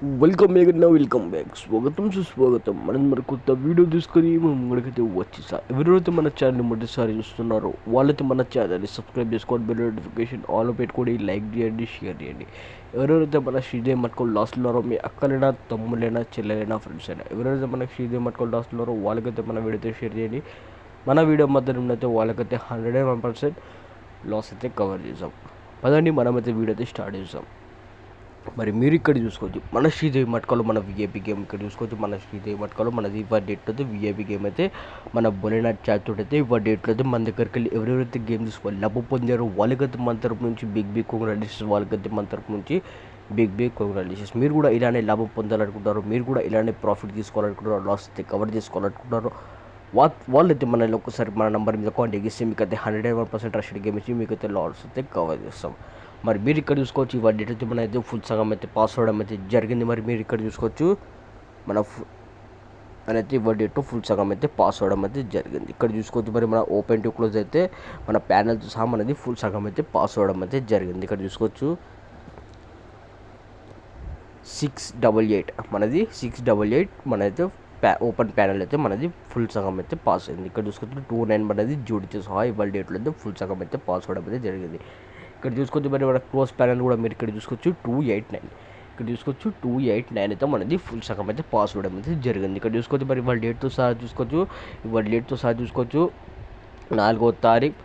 Welcome back. స్వాగతం సుస్వాగతం. మనం మరి కొత్త వీడియో తీసుకొని మనం ముందుకైతే వచ్చేసా. ఎవరైతే మన ఛానల్ని మొదటిసారి చూస్తున్నారో వాళ్ళైతే మన ఛానల్ని సబ్స్క్రైబ్ చేసుకోండి, బెల్ నోటిఫికేషన్ ఆల్ పెట్టుకోండి, లైక్ చేయండి, షేర్ చేయండి. ఎవరైతే మన శ్రీదేవి మట్కోలు లాస్తున్నారో మీ అక్కలైనా, తమ్ముళ్ళైనా, చెల్లెలైనా, ఫ్రెండ్స్ అయినా ఎవరైతే మన శ్రీదేవి మట్కోలు లాస్తున్నారో వాళ్ళకైతే మన వీడియో అయితే షేర్ చేయండి. మన వీడియో మధ్యలో అయితే వాళ్ళకైతే 101% లాస్ అయితే కవర్ చేసాం. పదండి మనమైతే వీడియో అయితే స్టార్ట్ చేసాం. మరి మీరు ఇక్కడ చూసుకోవచ్చు మన శ్రీదేవి మట్కాలో మన విఐపి గేమ్ ఇక్కడ చూసుకోవచ్చు. మన శ్రీదేవి మట్కాలో మనది ఇవాళ డేట్లో అయితే విఐపి గేమ్ అయితే మన బొలినాట్ చాట్ తోటి అయితే ఇవాళ డేట్లో అయితే మన దగ్గరికి వెళ్ళి ఎవరెవరైతే గేమ్ తీసుకోవాలి లభ పొందారో వాళ్ళకైతే మన తరపు నుంచి బిగ్ కంగ్రాచులేషన్స్, వాళ్ళకైతే మన తరపు నుంచి బిగ్ కంగ్రాచులేషన్స్. మీరు కూడా ఇలానే లాభం పొందాలనుకుంటారు, మీరు కూడా ఇలానే ప్రాఫిట్ తీసుకోవాలనుకుంటారు, లాస్ అయితే కవర్ చేసుకోవాలనుకుంటారు, వాళ్ళైతే మనల్ని ఒక్కసారి మన నెంబర్ మీద కాంటాక్ట్ చేస్తే మీకైతే 101% ట్రస్టెడ్ గేమ్ ఇచ్చి మీకైతే లాస్ అయితే కవర్ చేస్తాం. మరి మీరు ఇక్కడ చూసుకోవచ్చు ఇవాళ డేట్ అయితే మన అయితే ఫుల్ సగం అయితే పాస్ అవ్వడం అయితే జరిగింది. మరి మీరు ఇక్కడ చూసుకోవచ్చు మనైతే ఇవాళ డేట్ ఫుల్ సగం అయితే పాస్ అవ్వడం అయితే జరిగింది. ఇక్కడ చూసుకోవచ్చు మరి మన ఓపెన్ టు క్లోజ్ అయితే మన ప్యానల్తో సహా మనది ఫుల్ సగం అయితే పాస్ అవ్వడం అయితే జరిగింది. ఇక్కడ చూసుకోవచ్చు 688 మనది 688 మనైతే ఓపెన్ ప్యానల్ అయితే మనది ఫుల్ సగం అయితే పాస్ అయింది. ఇక్కడ చూసుకోవచ్చు 29 మనది జూడితో సహా ఇవాళ డేట్లో అయితే ఫుల్ సగం అయితే పాస్ అవ్వడం అయితే జరిగింది. ఇక్కడ చూసుకోవచ్చు మరి మన క్లోజ్ ప్యానల్ కూడా మీరు ఇక్కడ చూసుకోవచ్చు 289. ఇక్కడ చూసుకోవచ్చు 289 అయితే మనది ఫుల్ సగం అయితే పాస్ అవ్వడం అయితే జరిగింది. ఇక్కడ చూసుకోవచ్చు మరి ఇవాళ డేట్తో సహా చూసుకోవచ్చు, ఇవాళ డేట్తో సహా చూసుకోవచ్చు 4వ తారీఖు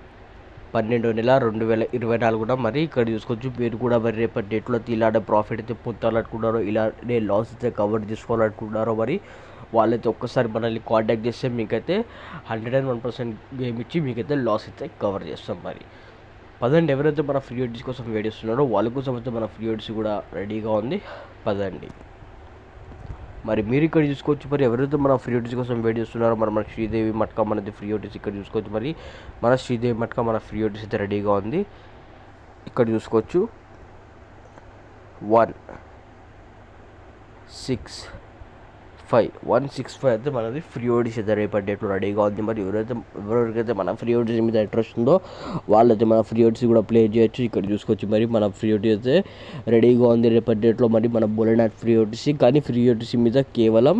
12వ నెల 2024 మరి ఇక్కడ చూసుకోవచ్చు. మీరు కూడా మరి రేపటి డేట్లో ఇలాంటి ప్రాఫిట్ అయితే పొందాలనుకుంటారో, ఇలాంటి లాస్ అయితే కవర్ చేసుకోవాలనుకుంటారో మరి వాళ్ళైతే ఒక్కసారి మనల్ని కాంటాక్ట్ చేస్తే మీకైతే 101% గేమ్ ఇచ్చి మీకైతే లాస్ అయితే కవర్ చేస్తాం. మరి పదండి ఎవరైతే మన ఫ్రీ ఎడిట్స్ కోసం వెయిట్ చేస్తున్నారో వాళ్ళ కోసం అయితే మన ఫ్రీ ఎడిట్స్ కూడా రెడీగా ఉంది. పదండి మరి మీరు ఇక్కడ చూసుకోవచ్చు మరి ఎవరైతే మన ఫ్రీ ఎడిట్స్ కోసం వెయిట్ చేస్తున్నారో మన శ్రీదేవి మట్కా మనది ఫ్రీ ఎడిట్స్ ఇక్కడ చూసుకోవచ్చు. మరి మన శ్రీదేవి మట్కా మన ఫ్రీ ఎడిట్స్ అయితే రెడీగా ఉంది. ఇక్కడ చూసుకోవచ్చు 165 అయితే మనది ఫ్రీ ఓడిస్ అయితే రేపటి డేట్లో రెడీగా ఉంది. మరి ఎవరికైతే మన ఫ్రీ ఓడిస్ మీద ఇంట్రెస్ట్ ఉందో వాళ్ళైతే మన ఫ్రీ ఓడిస్ కూడా ప్లే చేయొచ్చు. ఇక్కడ చూసుకోవచ్చు మరి మన ఫ్రీ ఓడిస్ అయితే రెడీగా ఉంది రేపటి డేట్లో. మరి మన బొలినాట్ ఫ్రీ ఓడిసి కానీ ఫ్రీ ఓడిసి మీద కేవలం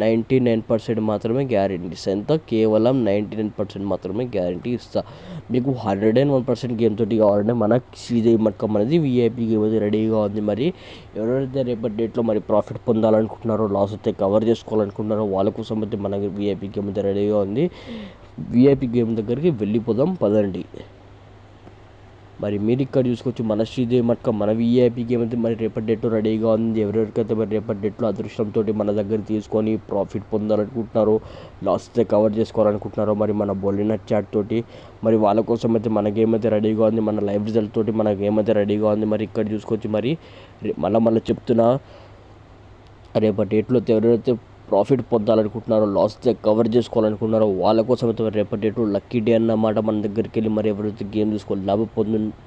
99% మాత్రమే గ్యారంటీ ఇస్తా. ఎంత కేవలం 99% మాత్రమే గ్యారంటీ ఇస్తా. మీకు 101% గేమ్ తోటి కావాలంటే మన శ్రీదేవి మట్కం అనేది విఐపి గేమ్ అయితే రెడీగా ఉంది. మరి ఎవరైతే రేపటి డేట్లో మరి ప్రాఫిట్ పొందాలనుకుంటున్నారో, లాస్ అయితే కవర్ చేసుకోవాలనుకుంటున్నారో వాళ్ళ కోసం అయితే మన విఐపి గేమ్ అయితే రెడీగా ఉంది. విఐపి గేమ్ దగ్గరికి వెళ్ళిపోదాం పదండి. మరి మీరు ఇక్కడ చూసుకోవచ్చు మన శ్రీదేవి మట్క మన విఐపి గేమ్ అయితే మరి రేపటి డేట్లో రెడీగా ఉంది. ఎవరెవరికైతే మరి రేపటి డేట్లో అదృష్టంతో మన దగ్గర తీసుకొని ప్రాఫిట్ పొందాలనుకుంటున్నారో, లాస్ అయితే కవర్ చేసుకోవాలనుకుంటున్నారో మరి మన బొలినాట్ చాట్ తోటి మరి వాళ్ళ కోసం అయితే మన గేమ్ అయితే రెడీగా ఉంది. మన లైవ్ రిజల్ట్ తోటి మన గేమ్ అయితే రెడీగా ఉంది. మరి ఇక్కడ చూసుకోవచ్చు మరి మళ్ళీ చెప్తున్నా రేపటి డేట్లో ఎవరైతే ప్రాఫిట్ పొందాలనుకుంటున్నారో, లాస్ అయితే కవర్ చేసుకోవాలనుకుంటున్నారో వాళ్ళ కోసం అయితే రేపటి డేట్లో లక్కీ డే అన్నమాట. మన దగ్గరికి వెళ్ళి మరి ఎవరైతే గేమ్ తీసుకోవాలి లాభం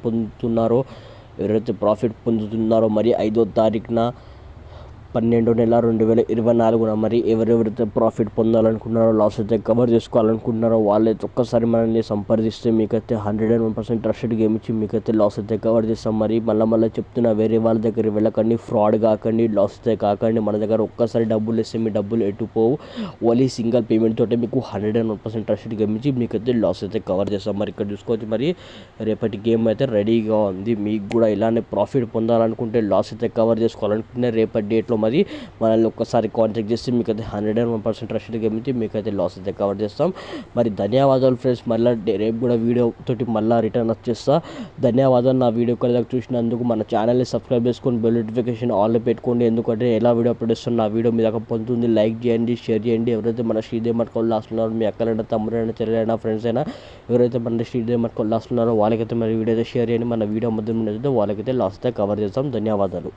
పొందుతున్నారో, ఎవరైతే ప్రాఫిట్ పొందుతున్నారో మరి 5వ తారీఖున 12వ నెల 2024 మరి ఎవరెవరైతే ప్రాఫిట్ పొందాలనుకుంటున్నారో, లాస్ అయితే కవర్ చేసుకోవాలనుకుంటున్నారో వాళ్ళైతే ఒక్కసారి మనల్ని సంప్రదిస్తే మీకైతే 101% ట్రస్టెడ్ గేమ్ ఇచ్చి మీకైతే లాస్ అయితే కవర్ చేస్తాం. మరి మళ్ళీ చెప్తున్నా వేరే వాళ్ళ దగ్గర వెళ్ళకండి, ఫ్రాడ్ కాకండి, లాస్ అయితే కాకండి. మన దగ్గర ఒక్కసారి డబ్బులు ఇస్తే మీ డబ్బులు ఎటుపోవు. ఓన్లీ సింగిల్ పేమెంట్ తోటే మీకు 101% ట్రస్టెడ్ గేమ్ ఇచ్చి మీకైతే లాస్ అయితే కవర్ చేస్తాం. మరి ఇక్కడ చూసుకోవచ్చు మరి రేపటి గేమ్ అయితే రెడీగా ఉంది. మీకు కూడా ఇలానే ప్రాఫిట్ పొందాలనుకుంటే, లాస్ అయితే కవర్ చేసుకోవాలనుకుంటే రేపటి డేట్లో మరి మనల్ని ఒక్కసారి కాంటాక్ట్ చేస్తే మీకైతే 101% ట్రస్టెడ్ గేమ్ ఇచ్చి మీకైతే లాస్ అయితే కవర్ చేస్తాం. మరి ధన్యవాదాలు ఫ్రెండ్స్. మళ్ళీ రేపు కూడా వీడియో తోటి మళ్ళీ రిటర్న్ వచ్చేస్తా. ధన్యవాదాలు నా వీడియో కలెక్ట్ చూసినందుకు. మన ఛానల్ని సబ్స్క్రైబ్ చేసుకొని బెల్ నోటిఫికేషన్ ఆల్లో పెట్టుకోండి. ఎందుకంటే ఎలా వీడియో అప్లోడ్ చేస్తాను నా వీడియో మీ దాకా పొందుతుంది. లైక్ చేయండి, షేర్ చేయండి. ఎవరైతే మన శ్రీదేవి మట్కోలు లాస్తున్నారో మీ అక్కలైనా, తమ్ముడైనా, చెల్లెలైనా, ఫ్రెండ్స్ అయినా ఎవరైతే మన శ్రీదేవి మట్కోలు లాస్తున్నారో వాళ్ళకైతే మరి వీడియో అయితే షేర్ చేయండి. మన వీడియో మధ్య వాళ్ళకైతే లాస్ అయితే కవర్ చేస్తాం. ధన్యవాదాలు.